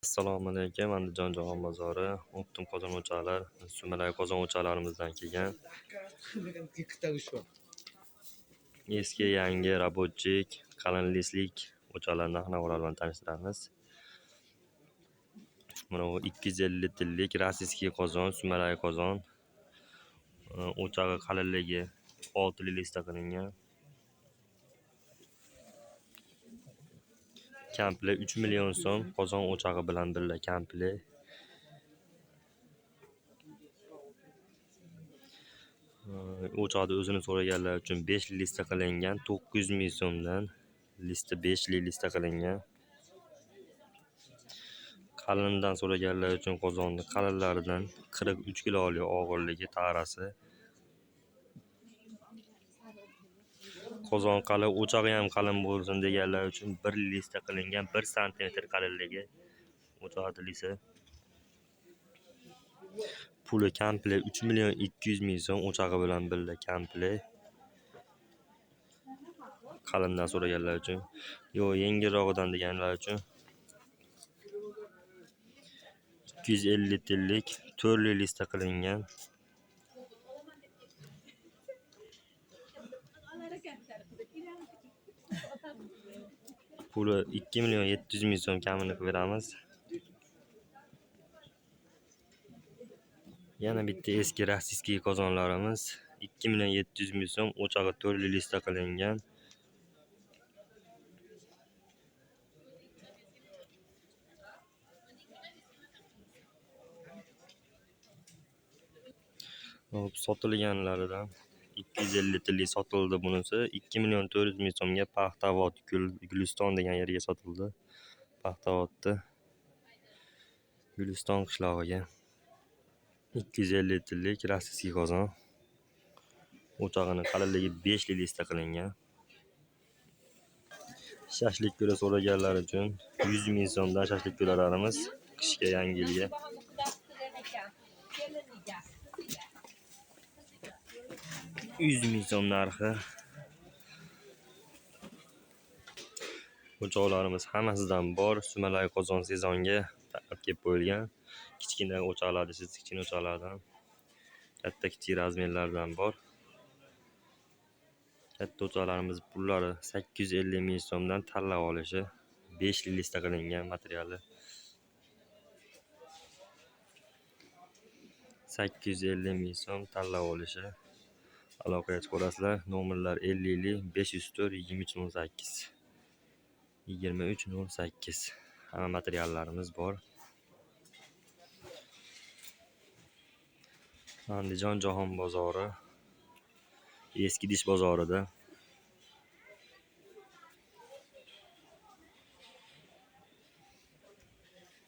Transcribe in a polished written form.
Assalomu alaykum. Andijon jahon bozori, Optim qozon o'choqlar, sumalak qozon o'choqlarimizdan kelgan. Eski yangi rabotchik, qalin lislik o'choqlar narx-navolar bilan tanishtiramiz. Mana bu 250 litrlik rossiyskiy qozon, sumalak qozon. O'chog'i qalinligi 6 lista qilingan. Komplet 3 million so'm qozon o'chog'i bilan birga komplet. O'choqda o'zini so'raganlar uchun 5 lista qilingan, 900 ming so'mdan lista 5 lista qilingan. Qalindan so'raganlar uchun qozonni qalinlaridan 43 kiloli og'irligi tarasi. Qozon qalin, o'chog'i ham qalin bo'lsin deganlar uchun 1 lista qilingan, 1 santimetr qalinligi o'choq lisa. Puli komplet 3 million 200 ming so'm o'chog'i bilan birga komplet. Qalindan so'raganlar uchun, yengilrog'idan deganlar uchun 250 litrlik 4 lista qilingan. Puli 2 million 700 ming so'm kamini qilib beramiz. Yana bitta eski rossiyskiy qozonlarimiz 2 million 700 ming so'm, o'chog'i 4 lista qilingan. Sotilganlaridan 250 litrlik sotildi bunisi. 2 million 400 ming so'mga Paxtavod Guliston degan yerga sotildi. Paxtavodda Guliston qishlog'iga 250 litrlik rossiyskiy qozon. O'chog'ining qalinligi 5 lista qilingan. Shashlik ko'ra so'raganlar uchun 100 ming so'mdan shashlik ko'ralarimiz qishga, yangi yilga. 100 ming so'm narxi. O'choqlarimiz hammasidan bor. Sumalak qozon sezonga taqib kelib qo'yilgan. Kichkina o'choqlar desiz, kichkina o'choqlardan, katta kichik razmerlardan bor. Katta o'choqlarimiz pullari 850 ming so'mdan tanlab olishi, 5 lista qilingan materiali. 850 ming so'm tanlab olishi. Aloqaga chiqib olasizlar. Nomerlar 50 504 2308 2308. Hamma materiallarimiz bor. Andijon jahon bozori, eski idish bozorida